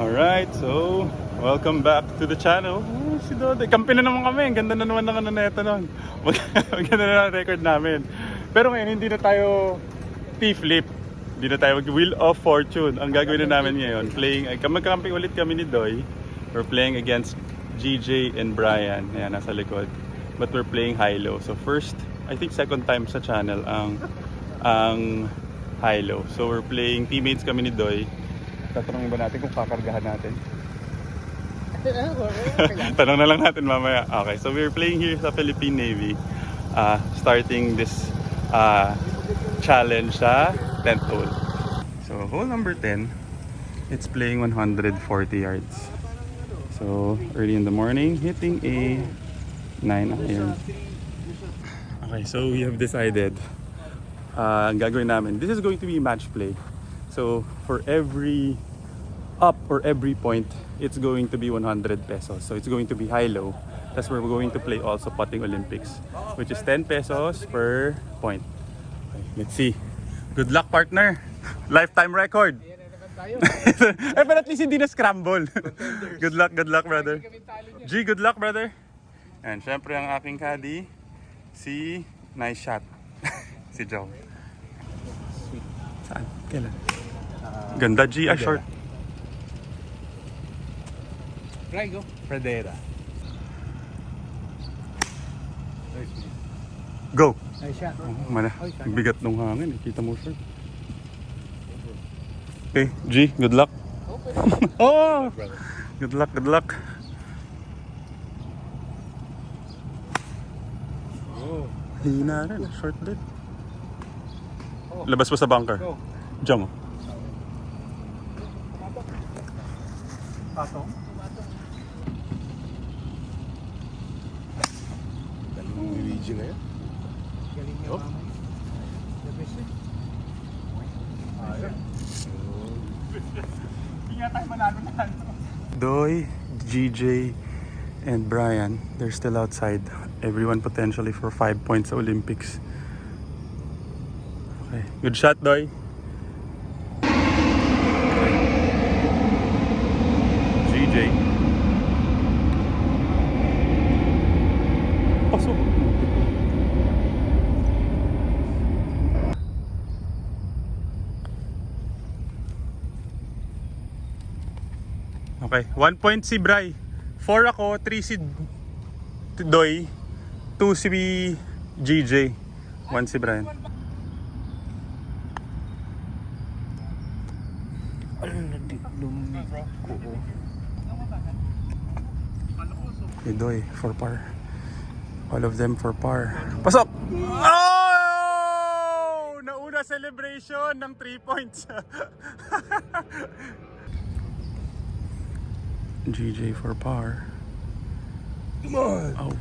Alright, so welcome back to the channel. Si Dode, kampi na naman kami. Ang ganda na naman ng ano neto nun. Maganda na ang record namin. Pero ngayon, hindi na tayo T-flip. Hindi na tayo Wheel of Fortune. Ang gagawin na namin ngayon, magkakampi ulit kami ni Doy. We're playing against GJ and Brian. Ayan, nasa likod. But we're playing high-low. So first, I think second time sa channel ang high-low. So we're playing, teammates kami ni Doy. Tatanungin ba natin kung kakargahan natin? Tanong na lang natin mamaya. Okay, so we're playing here sa Philippine Navy. Starting this challenge sa 10th hole. So hole number 10, it's playing 140 yards. So early in the morning, hitting a 9 iron. Okay, so we have decided ang gagawin namin. This is going to be match play. So for every up or every point, it's going to be 100 pesos. So it's going to be high-low. That's where we're going to play also Putting Olympics, which is 10 pesos per point. Okay, let's see. Good luck, partner. Lifetime record. But at least hindi na scramble. Good luck, brother. G, good luck, brother. And syempre ang aking caddy, si Nice Shot. Si Joe. Saan? Kailan? Ganda G, short. Try go. Pradera. Go! Nice shot. Bigat nung hangin, kita mo short. Okay, G, good luck. Oh! Good luck, good luck. Oh. Hina rin, short bit. Labas pa sa bunker. Diyan mo. Patong. Galing mo yung video ngayon. Galing niya mamay. The best eh. Hindi nga tayo manalo na ano. Doy, GJ, and Brian, they're still outside. Everyone potentially for 5 points sa Olympics. Okay, good shot, Doy. GJ. Pasok. Okay, 1 point si Bry. 4 ako, 3 si Doy, 2 si GJ, 1 si Brian. Okay, Doy, for par. All of them for par. Pasok! Oh! Nauna celebration ng 3 points. GJ for par. Come on! Oh.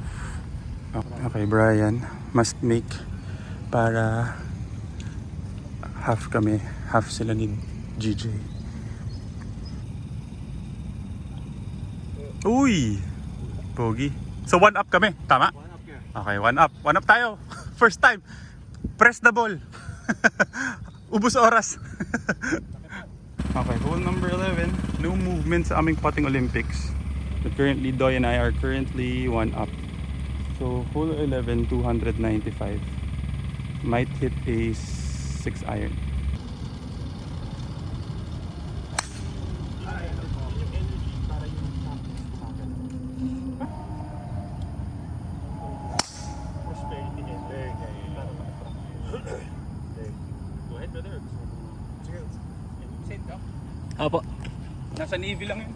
Okay, Brian. Must make para half kami. Half sila ni GJ. Uy! Pogi. So 1 up kami. Tama? 1 up here. Okay, 1 up. 1 up tayo. First time. Press the ball. Ubus oras. Okay, hole number 11. No movement sa aming Putting Olympics. But currently, Doy and I are currently 1 up. So, hole 11, 295. Might hit a 6 iron. Apo. Nasa Navy lang yun.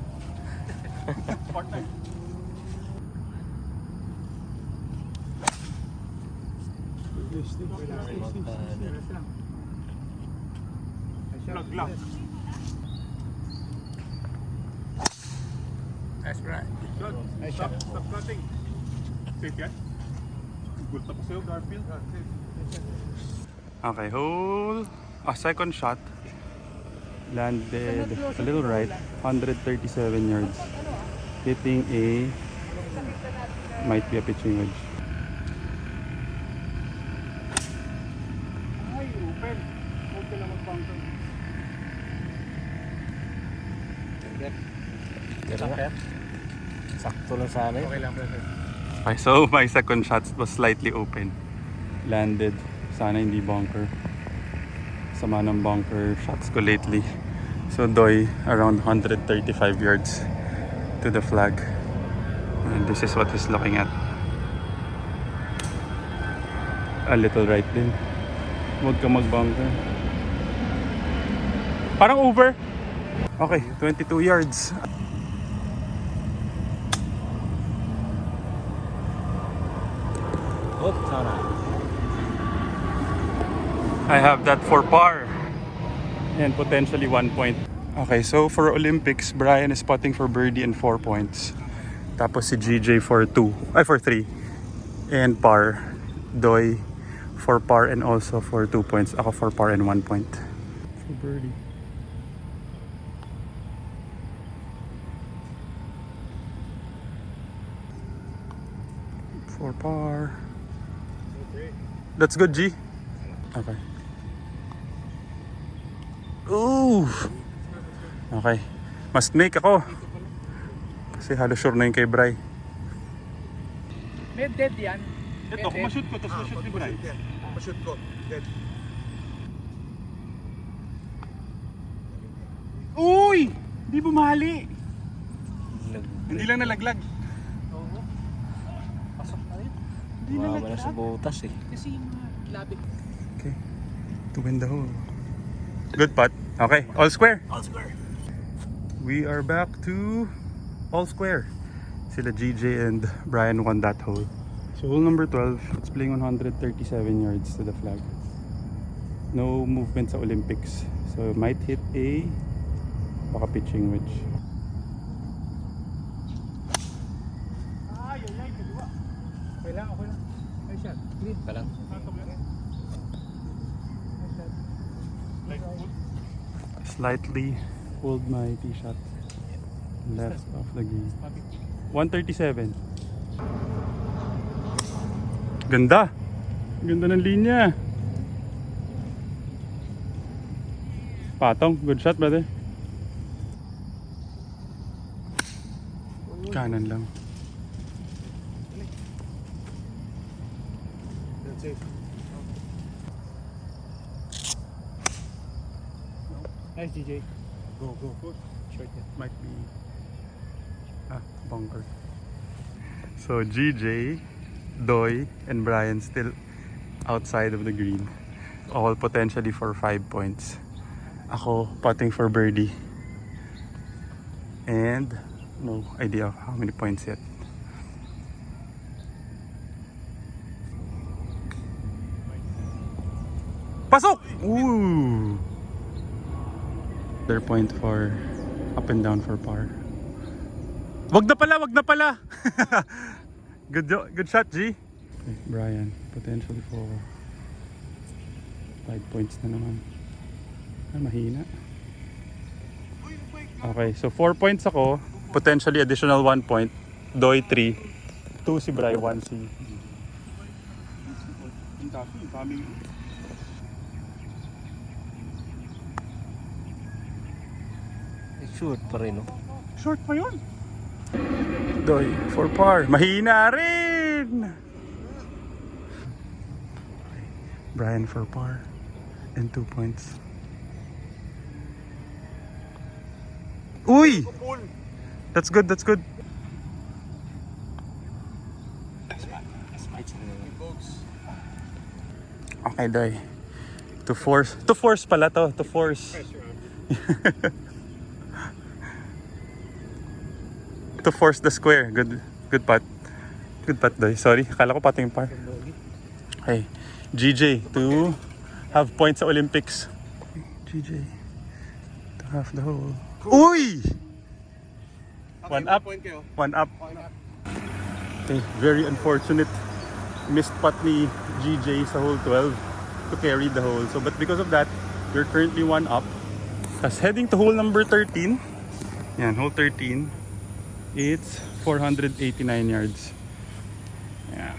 Part-time. Plug lang. That's right. Good. Stop cutting. Safe yan? Good pa sa'yo, Garfield. Okay, hole. Second shot. Landed a little right, 137 yards. Hitting a, might be a pitching wedge. Ay, open. Huwag ka na mag-bunker. Sakto lang sana yun. Okay lang, brother. Okay, so my second shot was slightly open. Landed. Sana hindi bunker. Sama ng bunker shots ko lately. So Doy, around 135 yards to the flag. And this is what he's looking at. A little right din. Huwag ka mag-bunker. Parang over. Okay, 22 yards. Oh, sana. I have that for par. And potentially 1 point. Okay, so for Olympics, Brian is putting for birdie and 4 points. Tapos si GJ for 3. And par. Doy for par and also for 2 points. Ako for par and 1 point. For birdie. For par. That's good, G. Okay. Ooh! Okay. Must make ako. Kasi halos sure na yung kay Bri. May dead yan. Ito, kung ma-shoot ko, tapos ma-shoot ni Bri. Ma-shoot ko. Dead. Uy! Hindi bumali. Hindi lang nalaglag. Oo. Pasok na rin. Hindi Mama na nalaglag. sa butas eh. Kasi yung mga labi. Okay. To win the hole. Good putt. Okay, all square. All square. We are back to all square. Sila GJ and Brian won that hole. So hole number 12, it's playing 137 yards to the flag. No movement sa Olympics. So it might hit a baka pitching wedge. Okay lang, okay lang. Ay shot. Clean. Ka lang. Slightly pulled my tee shot left of the green. 137. Ganda. Ganda ng linya. Patong, good shot brother. Kanan lang. That's safe. Nice DJ. Go, go, go. Short yan. Might be bunker. So GJ, Doy, and Brian still outside of the green. All potentially for 5 points. Ako putting for birdie. And no idea how many points yet. Pasok! Ooh! Their point for up and down for par. Wag na pala, wag na pala. Good shot, G. Okay, Brian, potentially for 5 points na naman. Mahina. Okay, so 4 points ako. Potentially additional 1 point. Doy 3. 2 si Bri, 1 si Shoot pa rin, no? Short pa yun. Doy, for par. Mahina rin! Brian for par. And 2 points. Uy! That's good, that's good. Okay, Doy. To force pala to. To force. To force the square. Good putt. Good putt, Doy. Sorry, akala ko pati yung par. Okay. GJ to have points sa Olympics. GJ to have the hole. Uy! One up. One up. Okay, very unfortunate missed putt ni GJ sa hole 12 to carry the hole. So, but because of that, we're currently 1 up. Tapos heading to hole number 13. Yan, hole 13. It's 489 yards. Yeah.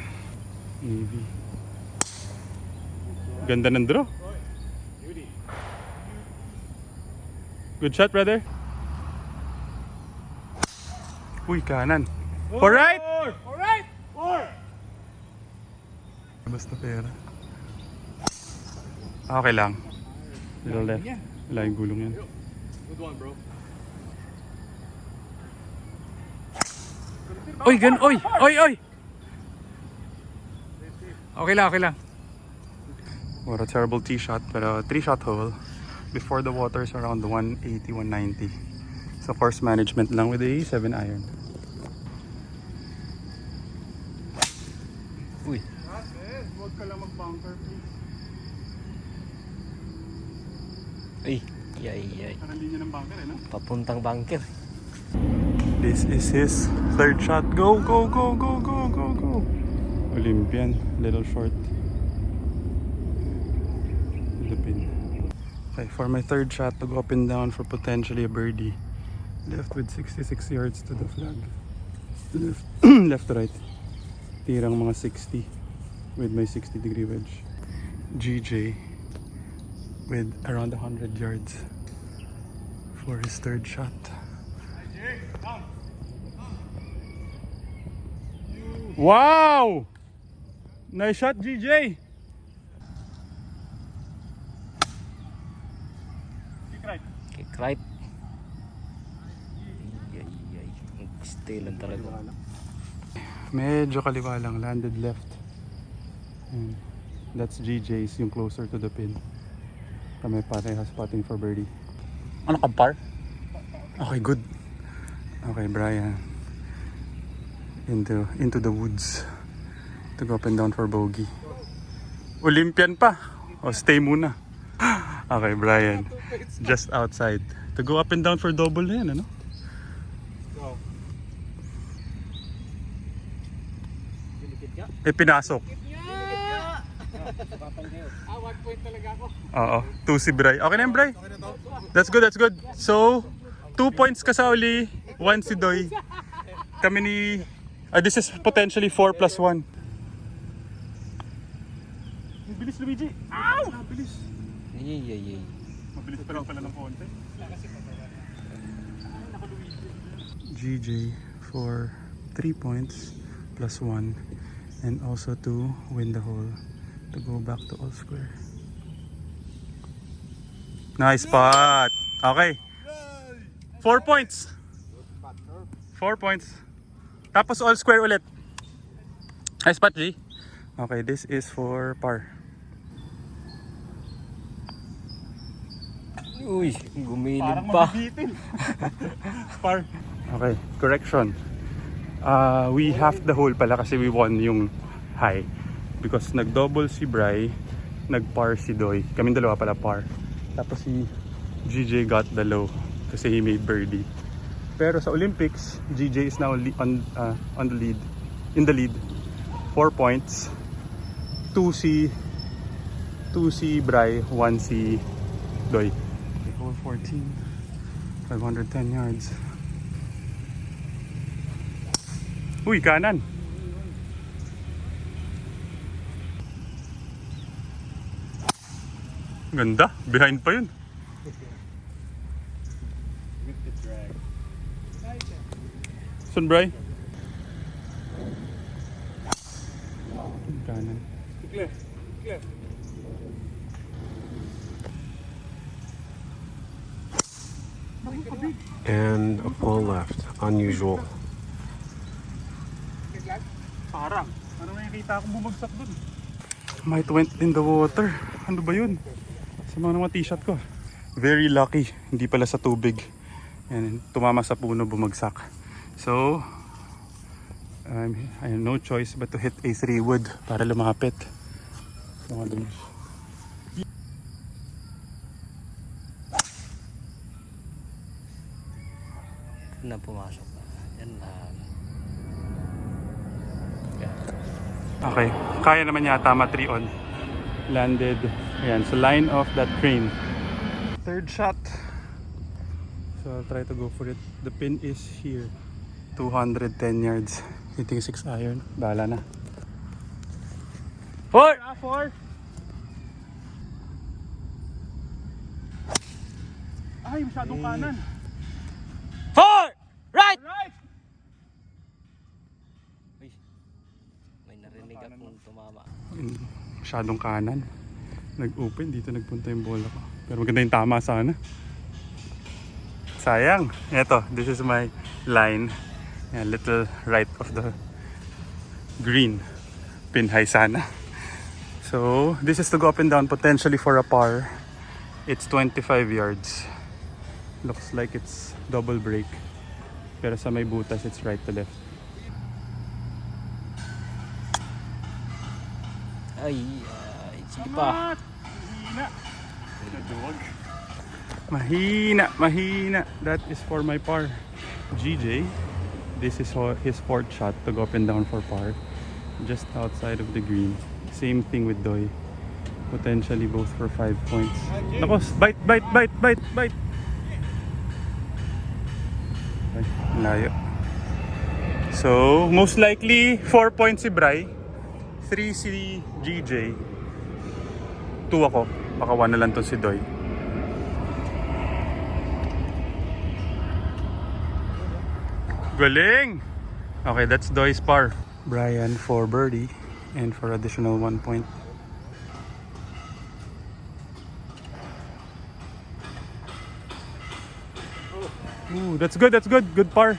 Maybe. Ganda ng draw. Good shot, brother. Uy, kanan. For right! Alright! Basta pera. Okay lang. Little left. Wala yung gulong yan. Good one, bro. Oy, oy! Oy, oy! Okay lang, okay lang. What a terrible tee shot, pero 3-shot hole. Before the water's around 180, 190. So course management lang with a 7 iron. Uy. Huwag ka lang mag-bunker, please. Ay. Ay. Parang linya ng bunker, no? Papuntang bunker. This is his third shot. Go, go, go, go, go, go, go. Olympian, little short. The pin. Okay, for my third shot to go up and down for potentially a birdie. Left with 66 yards to the flag. Left, left to right. Tirang mga 60 with my 60-degree wedge. GJ with around 100 yards for his third shot. Wow! Nice shot, GJ! Kick right. Ay. Stay lang talaga. Medyo kaliwa lang, landed left. And that's GJ's, yung closer to the pin. Kami pareha spotting for birdie. Ano ka, par? Okay, good. Okay, Brian. Into the woods to go up and down for bogey. Olympian pa. O stay muna. Okay, Brian. Just outside. To go up and down for double na yan, ano? Eh, pinasok. 1 point talaga ako. Oo. 2 si Bray. Okay na yan, Bray? That's good, that's good. So, 2 points ka sa uli. 1 si Doy. Kami ni... this is potentially 4 plus 1. Bilis, Luigi! Ow! Bilis. Ay. Mabilis pa lang pala ng konti. GJ for 3 points plus 1 and also to win the hole to go back to all square. Nice spot! Okay. 4 points. 4 points. Tapos all square ulit. Nice spot, G. Okay, this is for par. Uy, gumilid pa. Par. Okay, correction. We half the hole pala kasi we won yung high. Because nag-double si Bry, nag-par si Doy. Kaming dalawa pala par. Tapos si GJ got the low kasi he made birdie. Pero sa Olympics, GJ is now on the lead. In the lead. 4 points. 2 si Bry, 1 si Doy. Hole 14. 510 yards. Uy, kanan. Ganda. Behind pa yun. Sun, Bry? Kanan. Clear. And a pull left. Unusual. Parang nakikita akong bumagsak dun. Might went in the water. Ano ba yun? Sa mga t-shirt ko. Very lucky. Hindi pala sa tubig. And tumama sa puno, bumagsak. So, I have no choice but to hit a 3 wood para lumapit. Mga dun. Na pumasok. Yan lang. Okay, kaya naman yata ma-3 on. Landed, ayan, sa line of that crane. Third shot. So I'll try to go for it. The pin is here. 210 yards. Hitting 6 iron. Bahala na. 4! 4! Ay, masyadong kanan. 4! Right! Right! tumama. Masyadong kanan. Nag-open, dito nagpunta yung bola ko. Pero maganda yung tama sana. Sayang. Eto, this is my line. A little right of the green. Pin high sana. So, this is to go up and down potentially for a par. It's 25 yards. Looks like it's double break. Pero sa may butas, it's right to left. Ay, sige pa. Mahina, mahina. That is for my par. GJ, this is his fourth shot to go up and down for par. Just outside of the green. Same thing with Doy. Potentially both for 5 points. Nakos, bite, bite, bite, bite, bite. Ay, layo. So, most likely 4 points si Bray. 3 si GJ. 2 ako. Baka 1 na lang to si Doy. Galing! Okay, that's Doy's par. Brian for birdie and for additional 1 point. Ooh, that's good, that's good. Good par.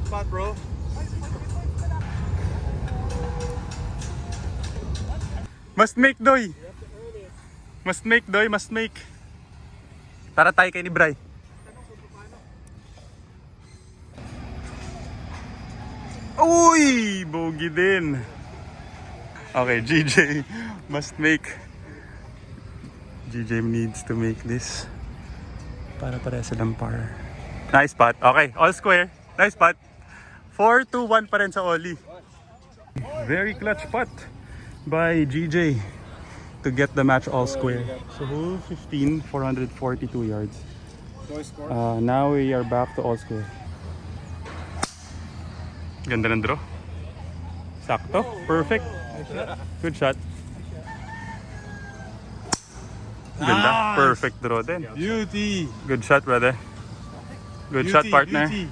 Spot, bro. Must make, Doy. Must make, Doy. Must make. Tara tayo kay ni Bray. Uy! Bogey din. Okay, GJ must make. GJ needs to make this. Para silang par. Nice spot. Okay, all square. Nice spot. 4-2-1 pa rin sa Oli. Very clutch putt by GJ to get the match all square. So hole 15, 442 yards. Now we are back to all square. Ganda ng draw. Sakto. Perfect. Good shot. Ganda. Perfect draw din. Beauty. Good shot, brother. Good shot, partner. Beauty.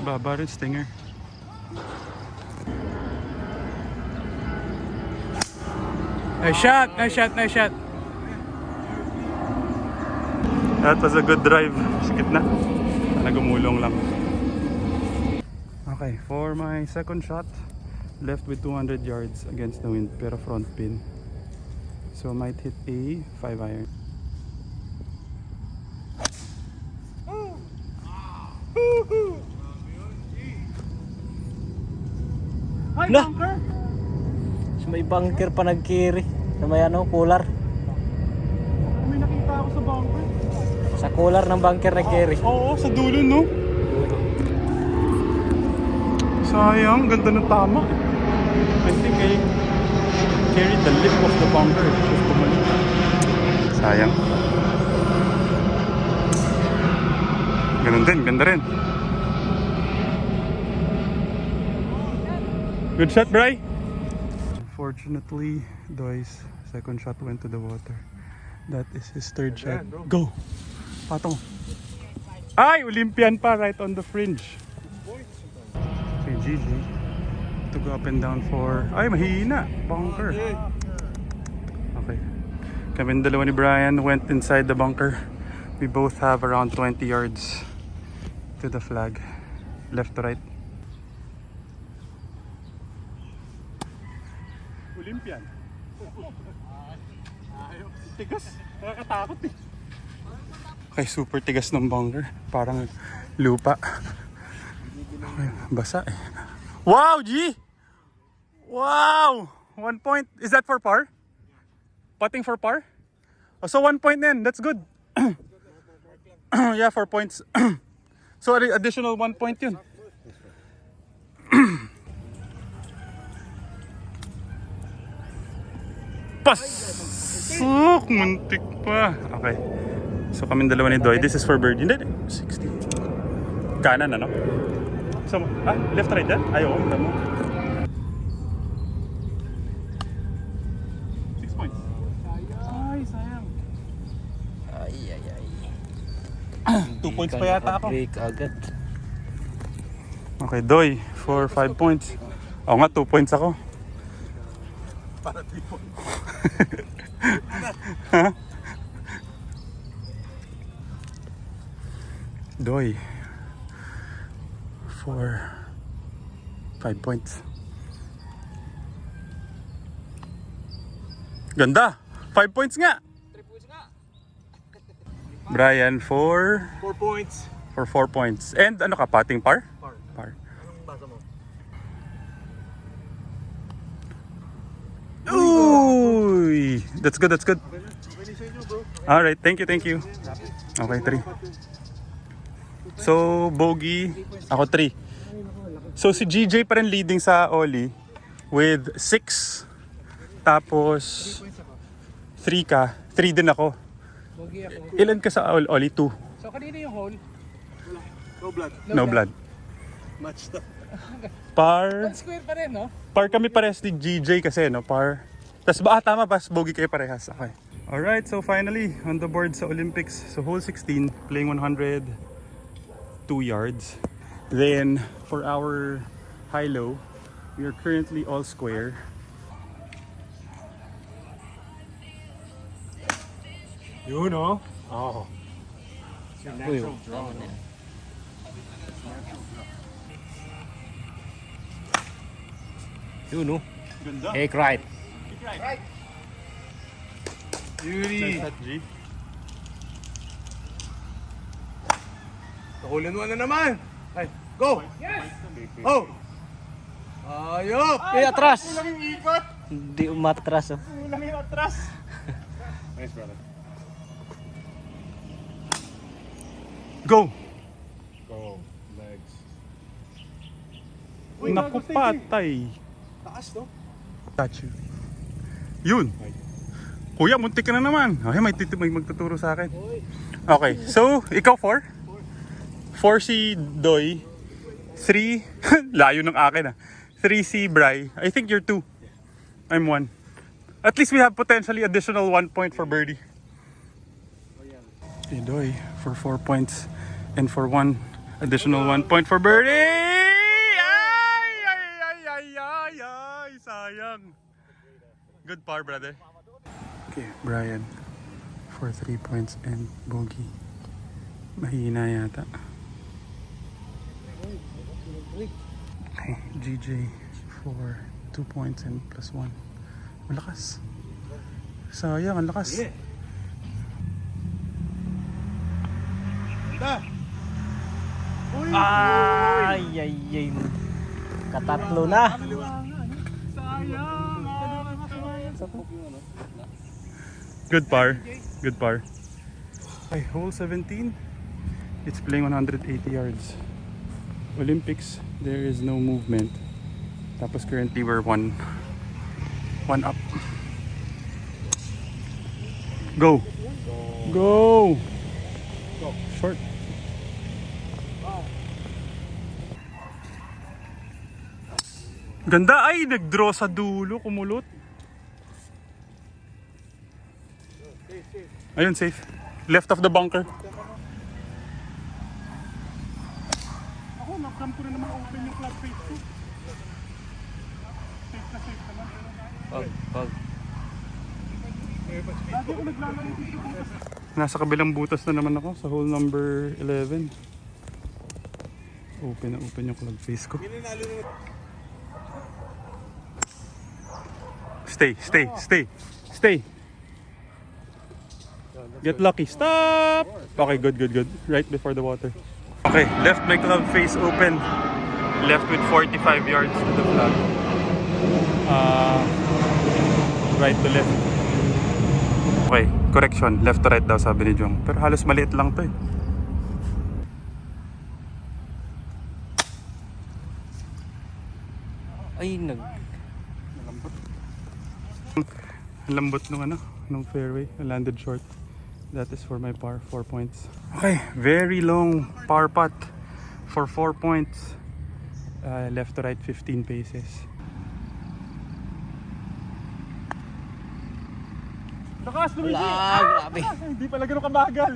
Baba rin stinger. Nice shot, nice shot, nice shot. That was a good drive. Sikit na. Nagumulong lang. Okay, for my second shot, left with 200 yards against the wind, pero front pin. So I might hit a 5 iron. Ay, Lah! bunker! So may bunker pa nag-carry. Sa may cooler. May nakita ako sa bunker. Sa cooler ng bunker nag-carry. Oo, sa dulo, no? Sayang, ganda ng tama. I think I carried the lip of the bunker. Just bumalik. Sayang. Ganun din, ganda rin. Good shot, Bray. Unfortunately, Doy's second shot went to the water. That is his third shot. Go! Patong. Ay! Olympian pa, right on the fringe. Okay, GG. To go up and down for... Ay, mahina! Bunker. Okay. Kami dalawa ni Brian went inside the bunker. We both have around 20 yards to the flag. Left to right. Olympian. Tigas. Nakakatakot eh. Okay, super tigas ng bunker. Parang lupa. Okay, basa eh. Wow, G! Wow! 1 point. Is that for par? Putting for par? Oh, so 1 point then. That's good. Yeah, 4 points. So additional 1 point yun. Pasok! Muntik pa. Okay. So kami dalawa ni Doy. This is for birdie. Hindi. 60. Kanan ano? gusto mo? Ah, left right yan? Ay, oo, tama. 6 points. Ay, sayang. Ay. 2 points pa yata ako. Break agad. Okay, Doy, for 5 points. Oo nga, 2 points ako. Para 3 points. Ha? Doy, for 5 points. Ganda! 5 points nga! 3 points nga. Brian for 4 points. 4 points. And ano ka, patting par? Par. Par. Anong basa mo? Uy! That's good, that's good. Okay na sa inyo, bro. Alright, thank you, thank you. Okay, 3. So, bogey, ako 3. So, si GJ pa rin leading sa Oli with 6. Tapos, 3 ka. 3 din ako. Bogi ako. Ilan ka sa Oli? 2. So, kanina yung hole. No blood. No blood. Match na. Par. One square pa rin, no? Par kami parehas ni GJ kasi, no? Par. Tapos tama ba? Bogey kayo parehas. Okay. Alright, so finally, on the board sa Olympics. So, hole 16, playing 102 yards. Then, for our high-low, we are currently all square. Yun, oh. Oh. Uy, tama na yan. Yun, no? Ganda. Heck right. Beauty. Nice shot, G. Hole in one na naman. Ay, go. Yes! Oh. Ayop. Uy, atras! Kulang yung ikot. Hindi umatras, oh. Kulang yung atras. Nice, brother. Go! Go. Legs. Naku, patay. Taas, no? Got you. Yun. Kuya, muntik ka na naman. Okay, may magtuturo sa akin. Okay, so, ikaw 4? 4 si Doy. 3, layo ng akin ah. 3 si Bri. I think you're 2. I'm 1. At least we have potentially additional 1 point for birdie. Okay, Doy for 4 points. And for 1 additional 1 point for birdie! Ay, sayang. Good par, brother. Okay, Brian for 3 points and bogey. Mahina yata. Okay, GJ for 2 points and +1. Malakas. Sayang, ang lakas. Ganda. Ay. Katatlo na. Good par. Good par. Okay, hole 17. It's playing 180 yards. Olympics, there is no movement. Tapos currently we're one up. Go. Go. Short. Ganda, ay nagdraw sa dulo, kumulot. Ayun, safe. Left of the bunker. Ako, nakram ko rin naman open yung club face ko. Safe na safe naman. Pag. Lagi ako naglalaro dito. Nasa kabilang butas na naman ako sa hole number 11. Open na open yung club face ko. Stay. Get lucky. Stop! Okay, good. Right before the water. Okay, left my club face open. Left with 45 yards to the flag. Right to left. Okay, correction. Left to right daw sabi ni Jong. Pero halos maliit lang to eh. Ay, Ang lambot nung fairway. I landed short. That is for my par, 4 points. Okay, very long par putt for 4 points. Left to right 15 paces. Lakas, Luigi! Wala, grabe. Hindi pala ganun kabagal.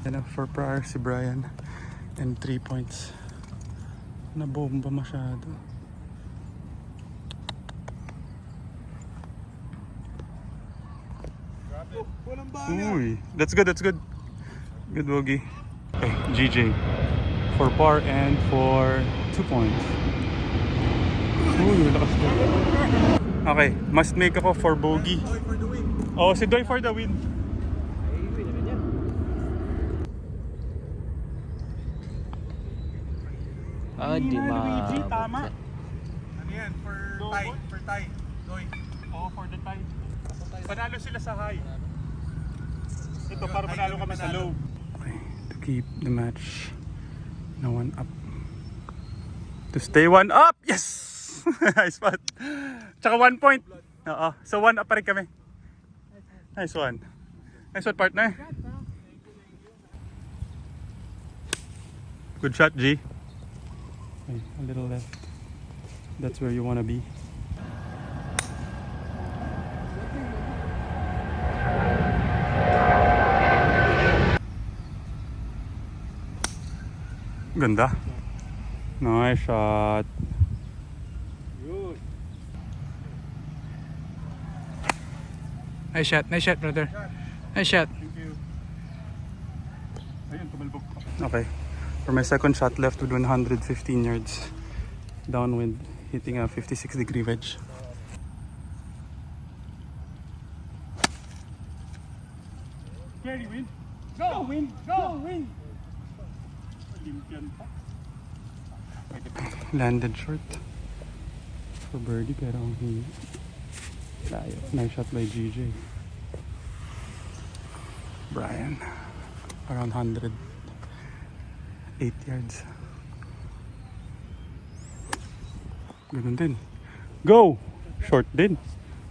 Yan 4 per hour si Brian. And 3 points. Nabomba masyado. Walang bala. Uy, that's good, that's good. Good bogey. Okay, GJ. For par and for 2 points. Uy, lakas na. Okay, must make ako for bogey. For the win. Oh, si Doy for the win. Di Luigi, ma... tama. Ano yan? For tie. For tie. Doy. Oh, for the tie. Panalo sila sa high. Ito, para manalo kami sa low. Okay, to keep the match na 1 up. To stay 1 up! Yes! Nice spot. Tsaka 1 point. Oo. So 1 up pa rin kami. Nice one. Nice one, partner. Good shot, G. Okay, a little left. That's where you want to be. Ganda. Nice shot. Nice shot, brother. Nice shot. Okay. For my second shot left with 115 yards. Downwind, hitting a 56-degree wedge. Carry, win. Go, win. Go, win. Landed short for birdie pero ang hindi. Layo. Nice shot by GJ. Brian. Around 108 yards. Ganun din. Go! Short din.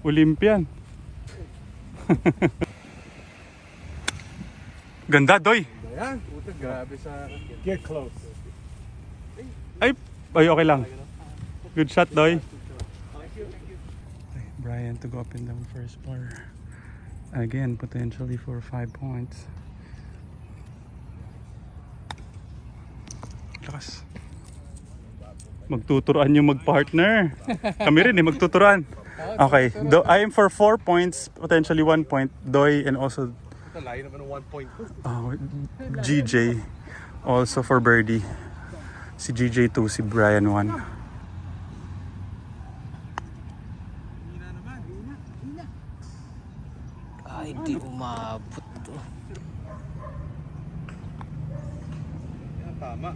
Olympian. Ganda, Doy. Ayan. Puta, grabe sa... Get close. Ay, okay lang. Good shot, Doy. Brian to go up and down first par. Again, potentially for 5 points. Lakas. Magtuturuan yung magpartner. Kami rin magtuturuan. Okay, I am for 4 points, potentially 1 point. Doy and also Layo naman ng 1 point. GJ also for birdie. Si GJ 2, si Brian 1. Ay, di umabot to. Yan, tama.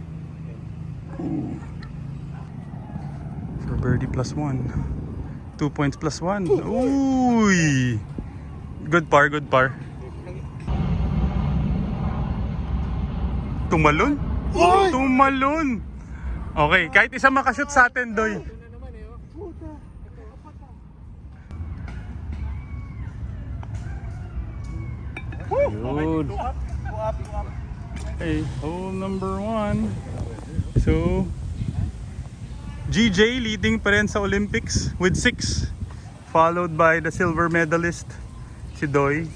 For birdie plus 1. 2 points plus 1. Uy! Good par, good par. Tumalon? Tumalon! Okay, kahit isa makashoot sa atin, Doy. Yun. Okay, hole number 1. So, GJ leading pa rin sa Olympics with 6. Followed by the silver medalist, si Doy.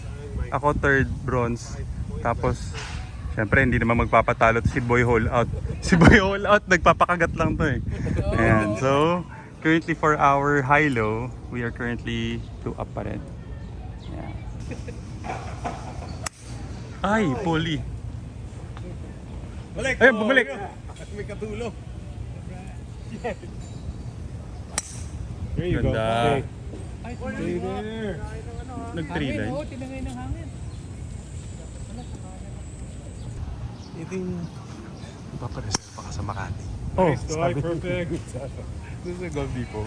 Ako third, bronze. Tapos, syempre hindi naman magpapatalo to si Boy Hole Out. Si Boy Hole Out, nagpapakagat lang to eh. Ayan, so, currently for our high-low, we are currently 2 up pa rin. Ayan. Ay, Poli. Balik! Ayun, bumalik. May katulong. There you Ganda. go. Hey there! Nag-3 line. Oo, tinangay ng hangin. Ito yung... Papareserve pa ka sa Makati. Oh, Doy, perfect. Doon sa Golf Depot.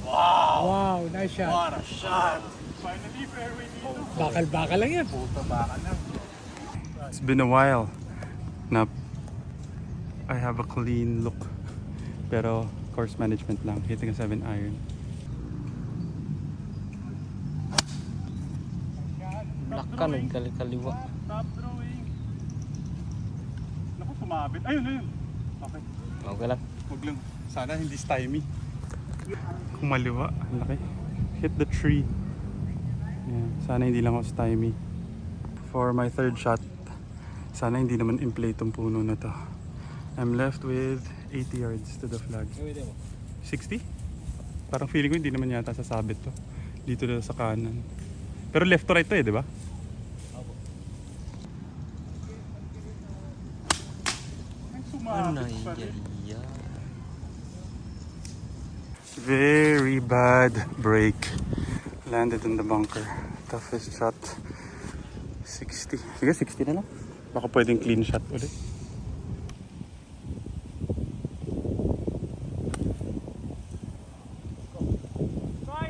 Wow, nice shot. What a shot! finally fairway dito. Bakal-bakal lang yan. Puta baka na. It's been a while na I have a clean look. Pero course management lang, hitting a 7 iron. Lakan, kaliwa. Top throwing. sumabit. Ayun, ayun. Okay. Okay lang. Huwag lang. Sana hindi stymie. Kumaliwa. Ang laki. Hit the tree. Yeah. Sana hindi lang ako stymie. For my third shot, sana hindi naman in-play itong puno na to. I'm left with 80 yards to the flag. 60? Parang feeling ko hindi naman yata sasabit to. Dito na sa kanan. Pero left to right to eh, di ba? Very bad break. Landed in the bunker. Toughest shot. 60. Sige, 60 na lang. Baka pwedeng clean shot ulit.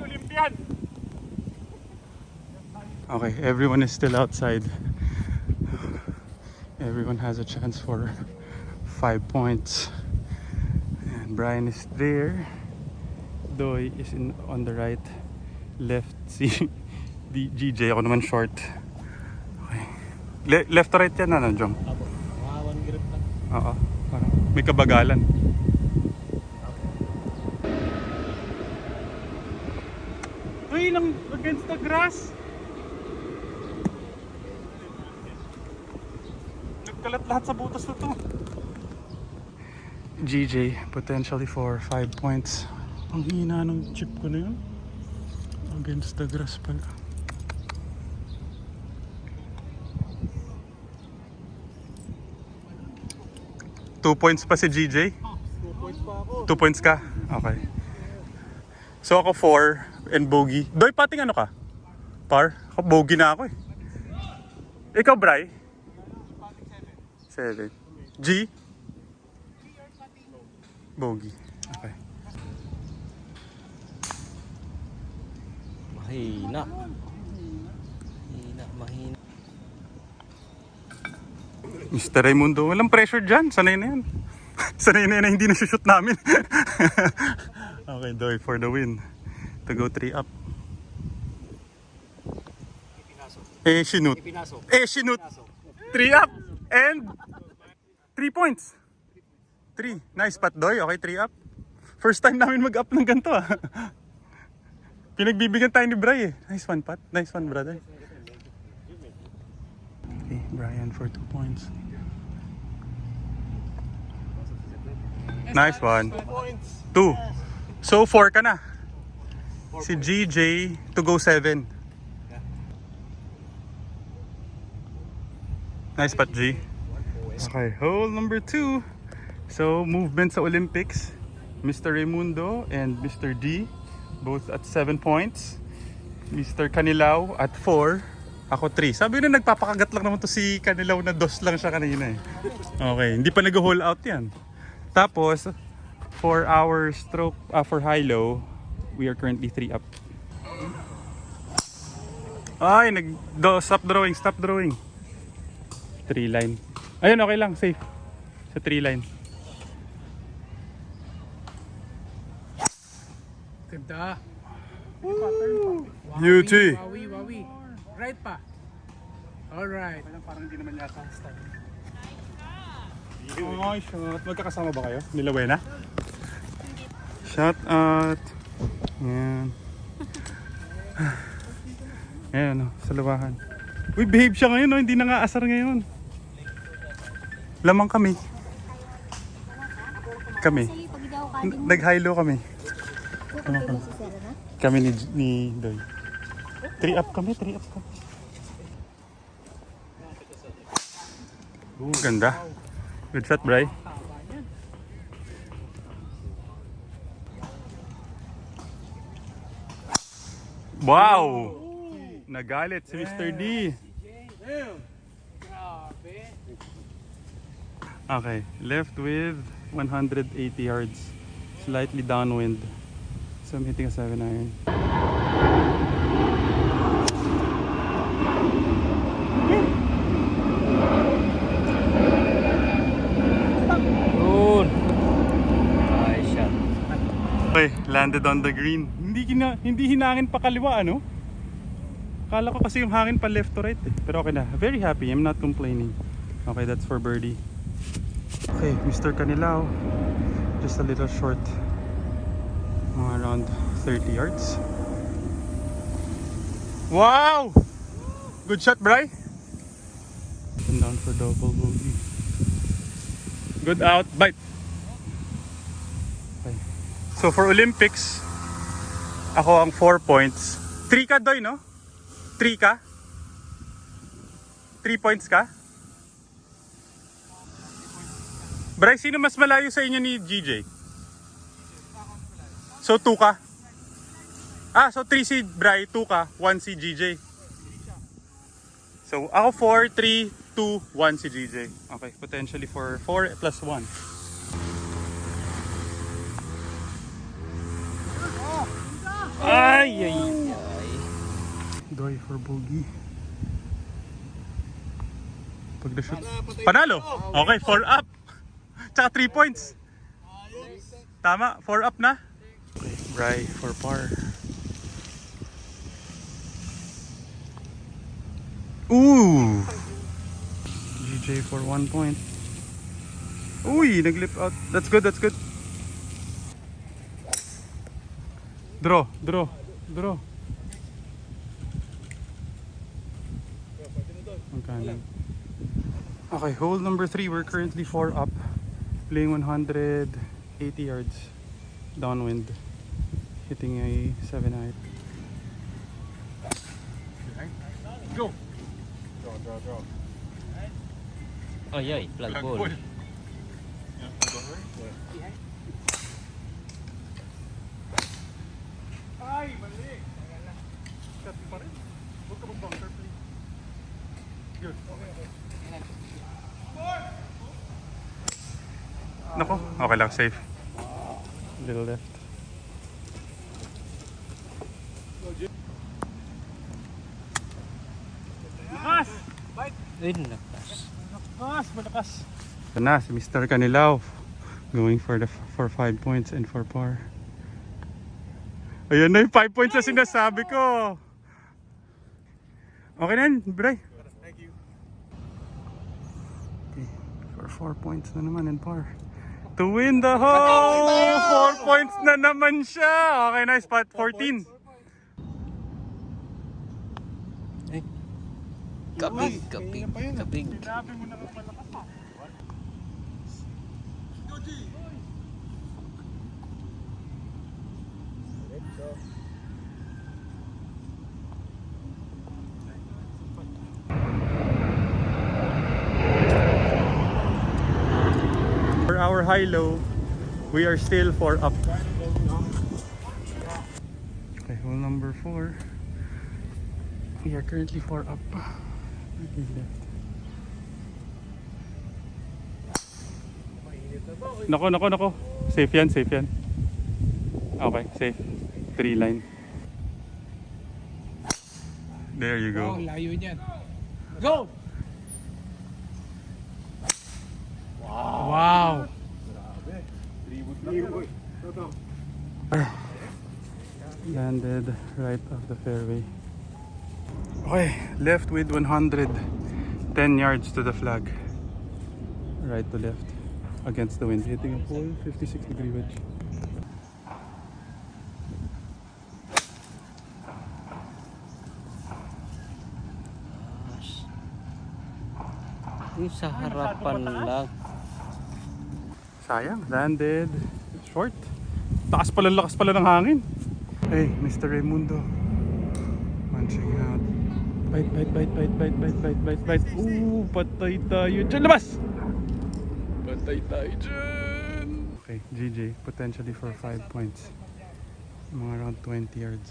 Olympian! Okay, everyone is still outside. Everyone has a chance for 5 points. And Brian is there. Doy is on the right. Left si GJ. Ako naman short. Okay. Left to right yan ano, Jong? Abo. Mga 1 grip lang. Oo. Parang may kabagalan. Uy, nang against the grass. Nagkalat lahat sa butas na to. GJ potentially for 5 points. Ang hina ng chip ko na yun. Against the grass pala. Two points pa si GJ? 2 points pa ako. 2 points ka? Okay. So ako 4 and bogey. Doy, pating ano ka? Par? Ako bogey na ako eh. Ikaw, Bri? 7. G? Bogey. Okay. Mahina. Mahina. Mr. Raimundo, walang pressure dyan. Sanay na yan. Sanay na yan na hindi na-shoot namin. Okay, Doy, for the win. To go 3 up. Eh, sinut. Eh, sinut. 3 up. And 3 points. 3. Nice pat, Doy. Okay, 3 up. First time namin mag-up ng ganito ah. Pinagbibigyan tayo ni Bri eh. Nice one, Pat. Nice one, brother. Okay, Brian for 2 points. Nice one. 2. So 4 ka na. Si GJ to go 7. Nice pat, G. Okay, hole number 2. So movement sa Olympics. Mr. Raimundo and Mr. D both at 7 points. Mr. Canilao at 4. Ako 3. Sabi na nagpapakagat lang naman to si Canilao na 2 lang siya kanina eh. Okay, hindi pa nag-hole out yan. Tapos, for our stroke, for high-low, we are currently 3 up. Ay, stop drawing, stop drawing. 3 line. Ayun, okay lang, safe. Sa 3 line. Ganda. UT. Wawi. Right pa. Alright. Parang hindi naman yata start. Oh, shot. Magkakasama ba kayo? Nila Buena? Shot out. Yan. Ayan, sa lawahan. Uy, behave siya ngayon, no? Hindi na nga asar ngayon. Lamang kami. Nag-high-low kami. Kami ni Doy. 3 up kami, 3 up kami. Ganda. Good shot, Bri. Wow! Nagalit si Mr. D. Okay, left with 180 yards. Slightly downwind. So I'm hitting a 7 iron. Yun. Nice shot. Okay, landed on the green. Hindi hinangin pa kaliwa, ano? Kala ko kasi yung hangin pa left to right eh. Pero okay na. Very happy. I'm not complaining. Okay, that's for birdie. Okay, Mr. Canilao. Just a little short. Mga around 30 yards. Wow! Good shot, Bri. And down for double bogey. Good out, bite. Okay. So for Olympics, ako ang 4 points. 3 ka, Doy, no? 3 ka? 3 points ka? Bri, sino mas malayo sa inyo ni GJ? So 2 ka? Ah, so 3 si Bri, 2 ka, 1 si GJ. So ako 4, 3, 2, 1 si GJ. Okay, potentially for 4 plus 1. Ay, ay, ay. Doy for bogey. Pag na-shoot. Panalo! Okay, 4 up. Tsaka 3 points. Tama, 4 up na. Okay, Bri for par. Ooh! GJ for 1 point. Uy, nag-lip out. That's good, that's good. Draw, draw, draw. Okay. Okay, hole number 3. We're currently 4 up. Playing 180 yards. Downwind. Hitting a 7 iron. Go! Draw. Ay, flag ball. Ay, mali! Cut pa rin. Huwag ka mag-bunker, please. Good. Nako, okay lang, safe. Little left. Lakas! Ay, nakas. Malakas. Ito na, si Mr. Canilao. Going for 5 points and for par. Ayan na yung 5 points na sinasabi ko. Okay na yun, Bri. Thank you. Okay, for 4 points na naman and par. To win the hole! 4 points na naman siya. Okay, nice spot. 14. Kabig. Sinabi mo na malakas pa. For our high-low, we are still 4 up. Okay, hole number 4. We are currently 4 up. Okay, left. Nako. Safe yan. Okay, safe. 3 line. There you go. Layo niyan. Go! Wow! Landed right off the fairway. Okay, left with 110 yards to the flag. Right to left against the wind, hitting a full 56-degree wedge. Yung sa harapan lang. Sayang, landed short. Lakas pala ng hangin. Hey, Mr. Raimundo. Punching out. Bite. Ooh, patay tayo dyan. Labas! Patay tayo dyan. Okay, GJ, potentially for 5 points. Mga around 20 yards.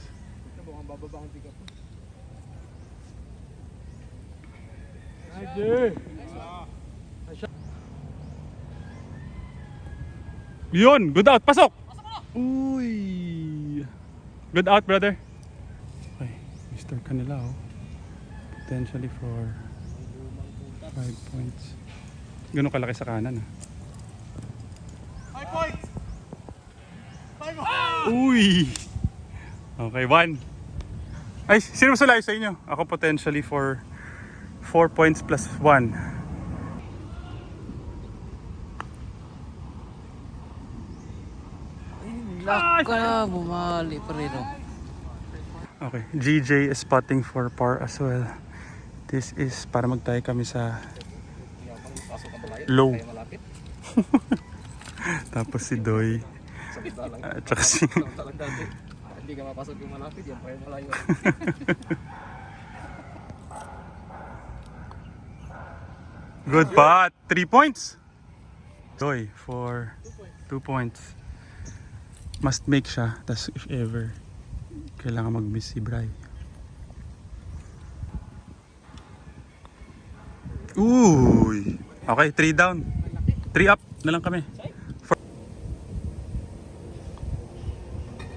Yun, good out, pasok! Uy! Good out, brother. Okay, Mr. Canilao. Potentially for 5 points. Ganun kalaki sa kanan. 5 points! Uy! Okay, 1. Ay, sino mas malayo sa inyo? Ako potentially for 4 points plus 1. Naka, bumali pa rin. Oh. Okay, GJ is spotting for par as well. This is para magtayo kami sa low. Tapos si Doy. At saka si... Hindi ka mapasok yung malapit, yan pa yung malayo. Good putt. 3 points. Doy for 2 points. Must make siya. Tas if ever, kailangan mag-miss si Bri. Uy. Okay, 3 down. 3 up na lang kami.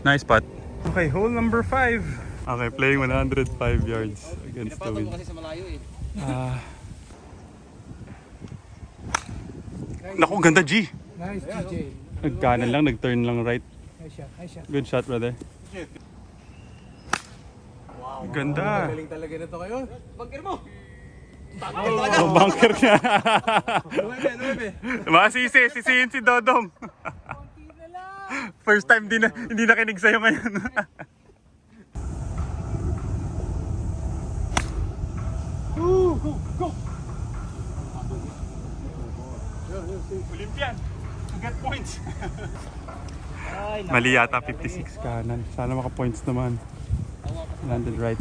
Nice putt. Okay, hole number 5. Okay, playing 105 yards against the wind. Kasi sa malayo eh. Naku, ganda G. Nice, DJ. Nagkanan lang, nag-turn lang right. Nice shot, nice shot. Good shot, brother. Ganda. Galing talaga nito ngayon. Bangkir mo! Oh, bunker niya. Masisi, sisihin si Dodong. First time hindi nakinig sa'yo ngayon. Go! Olympian, to get points. Mali yata 56 kanan. Sana maka-points naman. Landed right.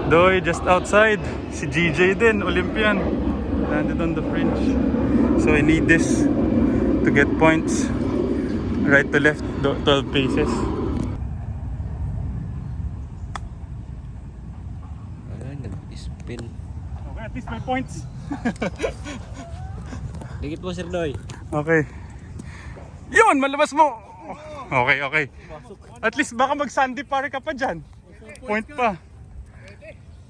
Doy just outside. Si GJ din, Olympian. Landed on the fringe. So I need this to get points. Right to left, 12 paces. Ay, nag-spin. Okay, at least may points. Dikit mo, Sir Doy. Okay. Yun, malabas mo. Okay. At least baka mag-Sandy Park ka pa dyan. Point pa.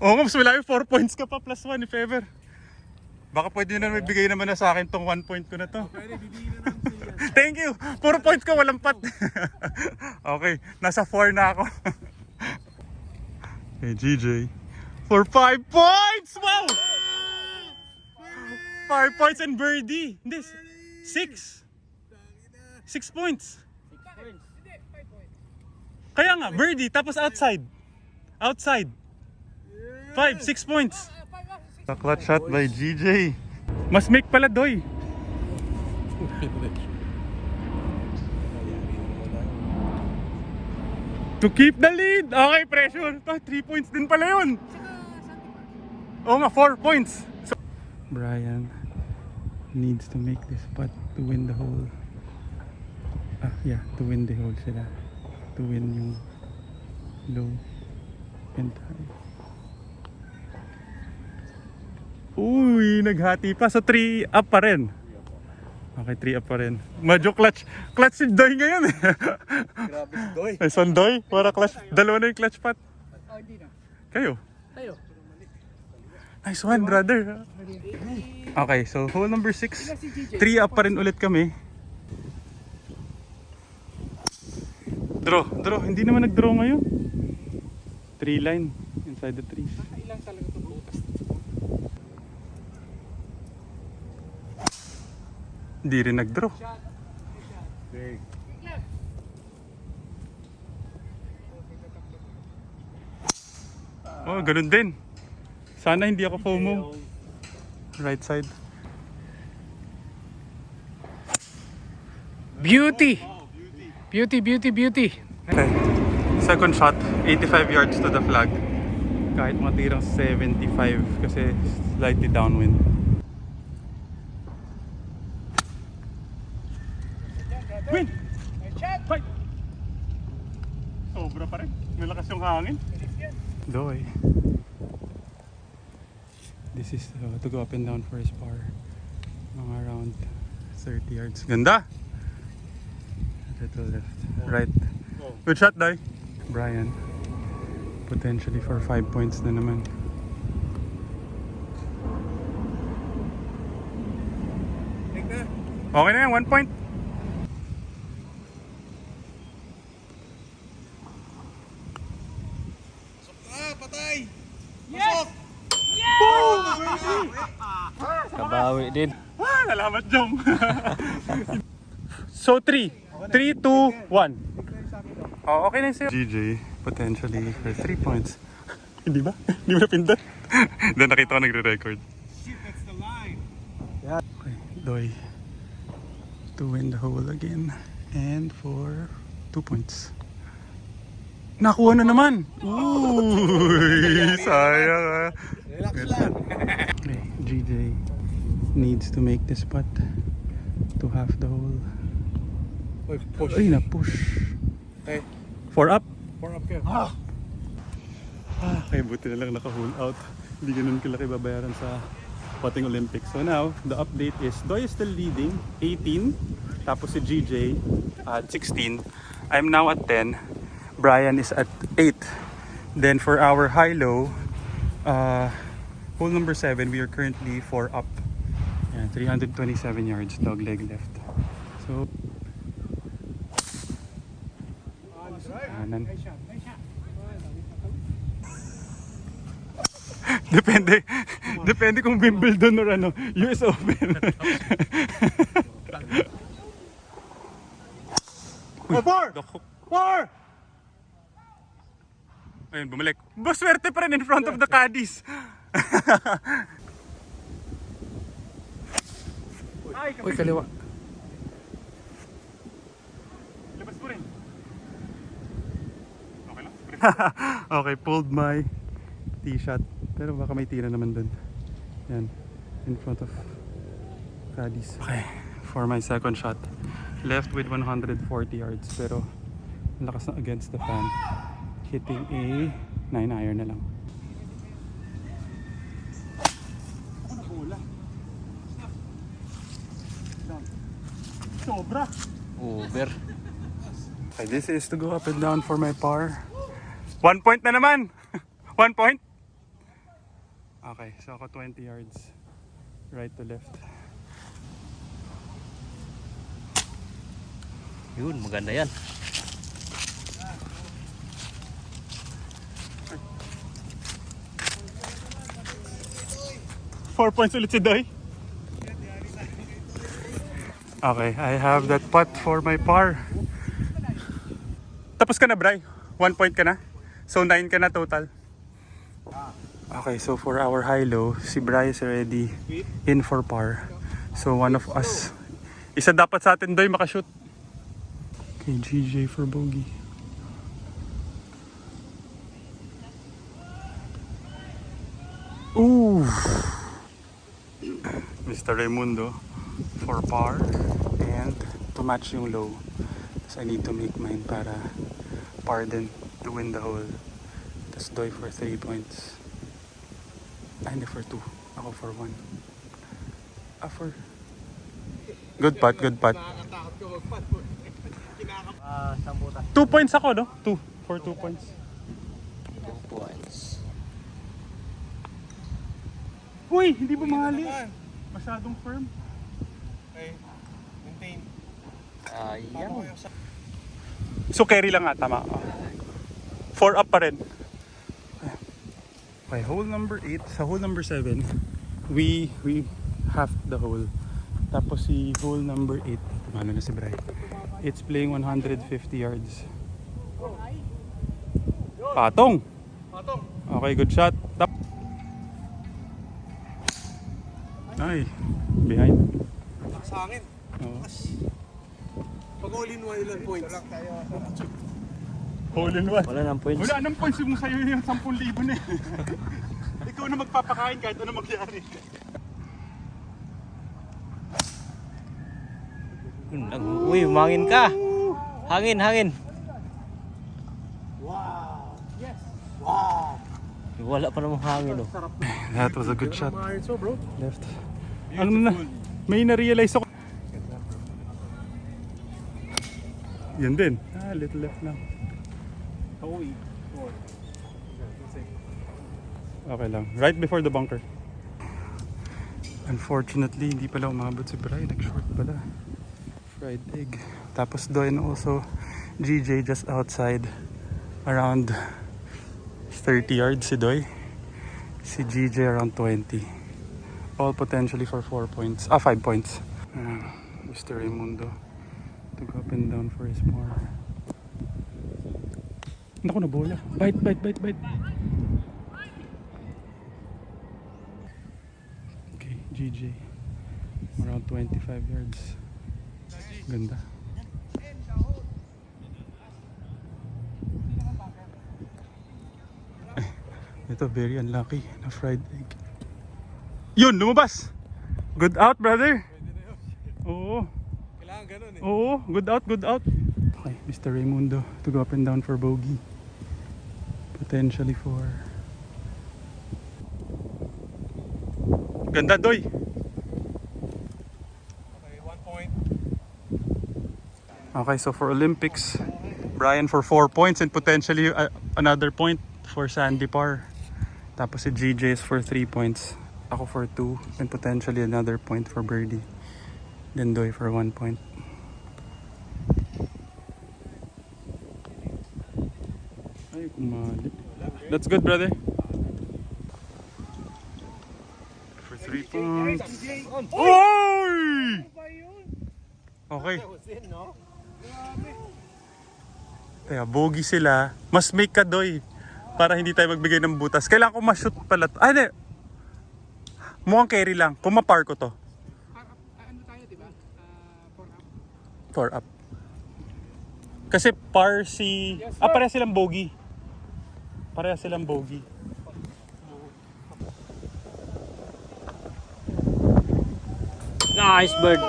Oo nga, mas malayo 4 points ka pa plus 1 if ever. Baka pwede na magbigay naman na sa akin tong 1 point ko na to. Thank you! 4 points ko, walang pat. Okay, nasa 4 na ako. Okay, GJ. For 5 points! Wow! 5 points and birdie. Hindi, 6. 6 points. Kaya nga, birdie, tapos outside. Outside. 5, 6 points. A clutch shot by GJ. Mas make pala, Doy. To keep the lead. Okay, pressure. 3 points din pala yun. Oo nga, 4 points. So, Brian needs to make this putt to win the hole. To win the hole sila. To win yung low and high. Uy, naghati pa. So 3 up pa rin. Okay, 3 up pa rin. Medyo clutch. Clutch si Doy ngayon eh. Grabe si Doy. Ay, son Doy. Para clutch. Dalawa na yung clutch pot. Hindi na. Kayo. Tayo. Nice one, brother. Okay, so hole number 6. 3 up pa rin ulit kami. Draw. Hindi naman nag-draw ngayon. 3 line inside the trees. Ilang talaga ito bukas. Hindi rin nag-draw. Oh, ganun din. Sana hindi ako FOMO. Right side. Beauty! Beauty! Okay. Second shot, 85 yards to the flag. Kahit mga tirang 75 kasi slightly downwind. Win! Fight! Sobra pa rin. Malakas yung hangin. Doy. This is to go up and down for his par. Mga around 30 yards. Ganda! Little left. Right. Good shot, Doy. Brian. Potentially for 5 points na naman. Okay na yan, 1 point. Patay! Kabawi din. Salamat, Jong. So 3. 3, 2, 1. Oh, okay na sa'yo. GJ, potentially for 3 points. Hindi ba? Hindi mo napindot? Then nakita ko nagre-record. Shit, that's the line. Okay, Doy to win the hole again. And for 2 points. Nakuha na naman! Uy, sayang ah. Relax lang. Okay, GJ needs to make this putt to half the hole. Uy, push. Ay, na-push. Okay. 4 up. 4 up kayo. Okay, buti na lang naka-hole out. Hindi ganun kalaki babayaran sa putting Olympics. So now, the update is Doy is still leading, 18. Tapos si GJ at 16. I'm now at 10. Brian is at 8. Then for our high-low, hole number 7, we are currently 4 up. Yan, 327 yards, dog leg left. So, kanan. Nice shot, nice shot. Depende kung Wimbledon or ano, US Open. Uy, dakok. 4! Ayun, bumalik. Swerte pa rin in front of the caddies. Uy, kaliwa. Labas mo rin. Okay lang? Okay, pulled my tee shot. Pero baka may tira naman dun. Yan. In front of caddies. Okay, for my second shot. Left with 140 yards. Pero ang lakas na against the fan. Hitting a 9 iron na lang. Sobra! Over. Okay, this is to go up and down for my par. 1 point na naman! 1 point? Okay, so ako 20 yards. Right to left. Yun, maganda yan. 4 points ulit si Doy. Okay, I have that putt for my par. Tapos ka na, Bri? 1 point ka na? So 9 ka na total. Okay, so for our high-low, si Bri is already in for par. So one of us, isa dapat sa atin, Doy, makashoot. Okay, GJ for bogey. Ooh! Mr. Raimundo for par and to match yung low. So I need to make mine para par din to win the hole. Tapos Doy for 3 points. Ay, hindi, for 2. Ako for 1. For... Good putt, good putt. 2 points ako, no? 2. For 2 points. 2 points. Uy, hindi ba mahali? Masyadong firm. Okay. Maintain. Ayan. So carry lang nga, tama. 4 up pa rin. Okay, hole number 8. Sa hole number 7, we half the hole. Tapos si hole number 8, tumalo na si Bri. It's playing 150 yards. Patong! Patong. Okay, good shot. Ay, behind. Sa hangin. Oo. Pag all in one, ilan points? Hole in one. Wala nang points. Wala nang points yung sa'yo yung 10,000 na eh. Ikaw na magpapakain kahit ano magyari. Uy, umangin ka. Hangin, hangin. Wow! Yes! Wow! Wala pa namang hangin, oh. That was a good shot. Mga so, bro. Left. Ano na? May na-realize ako. Yan din. Little left lang. Okay lang. Right before the bunker. Unfortunately, hindi pala umabot si Bri. Nag-short pala. Fried egg. Tapos doon also, GJ just outside. Around 30 yards si Doy. Si GJ around 20. All potentially for 4 points. 5 points. Mr. Raimundo to go up and down for his par. Naku, na bola. Bite. Okay, GJ. Around 25 yards. Ganda. Ito, very unlucky na fried egg. Yun, lumabas! Good out, brother! Oo. Kailangan ganun eh. Oo, good out. Okay, Mr. Raimundo to go up and down for bogey. Potentially for... Ganda, Doy! Okay, 1 point. Okay, so for Olympics, Brian for 4 points and potentially another point for Sandy par. Tapos si GJ is for 3 points. Ako for 2 and potentially another point for birdie. Then Doy for 1 point. Ay, kumali. That's good, brother. For 3 points. Oy! Okay. Kaya bogey sila. Mas make ka, Doy. Para hindi tayo magbigay ng butas. Kailangan ko ma-shoot pala. Ay, hindi. Mukhang carry lang. Kung ma-par ko to. Ano tayo, di ba? 4 up. Kasi par si... pareha silang bogey. Nice bird.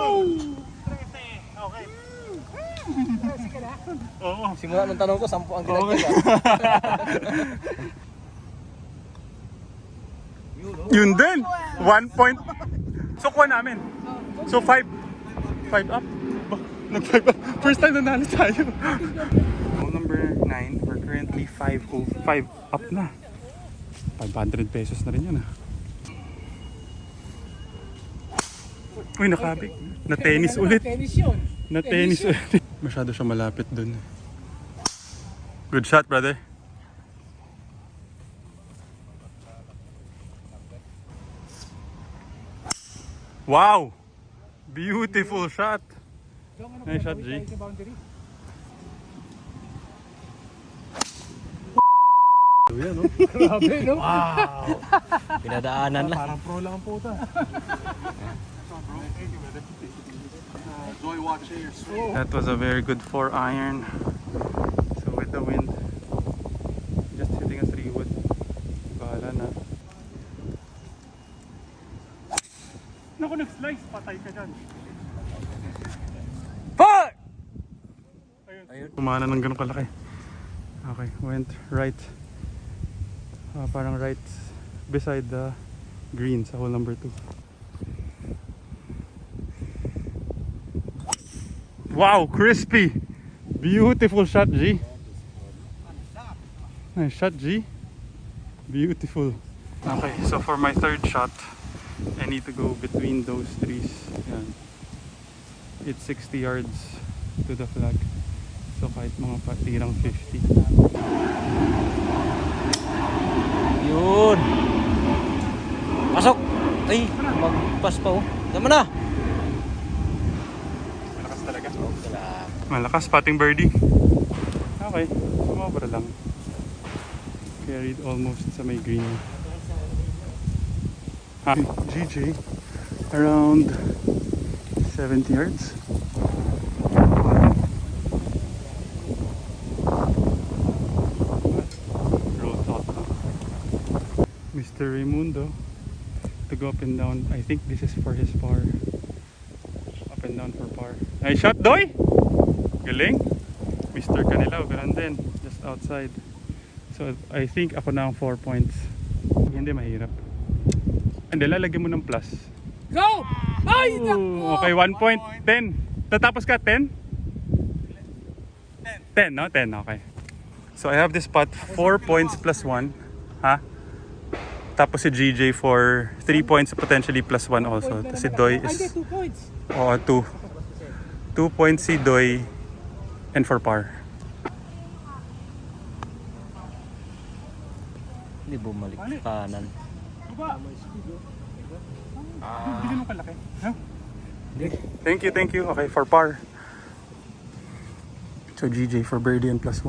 Oo. Simula ng tanong ko, 10 ang ginagaya. Yun din. 1 point. So, kuha namin. So, 5 up. Nag-5 up. First time nanalo tayo. Hole number 9. We're currently 5 up na. 500 pesos na rin yun ah. Uy, nakabig. Na tennis ulit. Tennis yun. Na tennis ulit. Masyado siya malapit dun. Good shot, brother. Wow! Beautiful shot. Nice shot, G. Yan, no? Grabe, no? Wow. Pinadaanan lang. Parang pro lang ang puta. Joy watching your swing. That was a very good 4 iron. So with the wind, just hitting a 3-wood. Bahala na. Naku, nag-slice. Patay ka dyan. Fuck! Ayun. Kumana ng ganun kalaki. Okay, went right. Parang right beside the green sa hole number 2. Wow, crispy! Beautiful shot, G. Nice shot, G. Beautiful. Okay, so for my third shot, I need to go between those trees. Yan. It's 60 yards to the flag. So kahit mga patirang 50. Yun. Pasok. Ay, magpas pa oh. Tama na. Malakas talaga. Salamat. Malakas, pating birdie. Okay, sumobra lang. Carried almost sa may green. GJ, around 70 yards. Roll out. Mr. Raimundo to go up and down. I think this is for his par. Up and down for par. Nice shot, Doy! Galing! Mr. Canilao, ganun din. Just outside. So I think ako na ang 4 points. Hindi mahirap. Hindi, lalagyan mo ng plus. Go! Ay, Ooh, okay, 1 point. 10. Tatapos ka, 10? 10, no? 10, okay. So I have this spot, 4 points plus 1. Ha? Tapos si GJ for 3 points, potentially plus 1 also. Tapos si Doy Ay, is... 2 points. Oo, 2. 2 points si Doy and for par. Hindi bumalik sa kanan. Hindi ganun kalaki. Huh? Thank you. Okay, for par. So GJ for birdie and +1.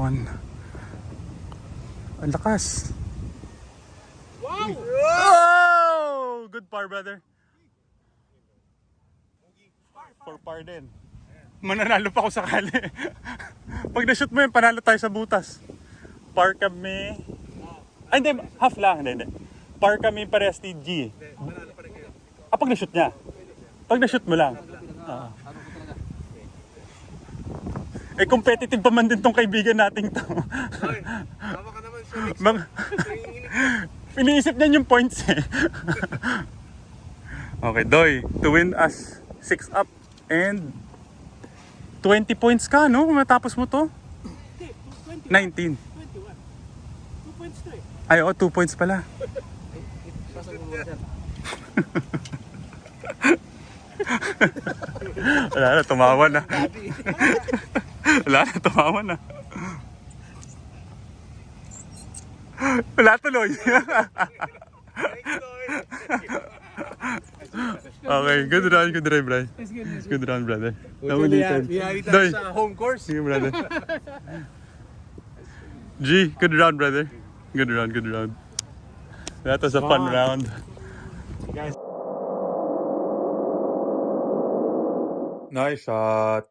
Ang lakas. Wow! Oh! Good par, brother. For par din. Mananalo pa ako sakali. Pag na-shoot mo yun, panalo tayo sa butas. Par kami. Ay, hindi. Half lang. Hindi. Par kami parehas ni G. Pag na-shoot niya. Pag na-shoot mo lang. Eh, competitive pa man din tong kaibigan nating to. Hoy, tama ka naman siya. Mag- Iniisip niya yung points eh. Okay, Doy, to win us 6 up and 20 points ka, no? Kung matapos mo to? 19. 21. 2 points to eh. Ay, 2 points pala. Wala na, tumawa na. Wala na, tumawa na. Wala tuloy. Okay, good round, Bray. Good round, brother. Naulitan. Biyari tayo Doy. sa home course. Sige, brother. G, good round, brother. Good round. That was a fun round. Nice shot.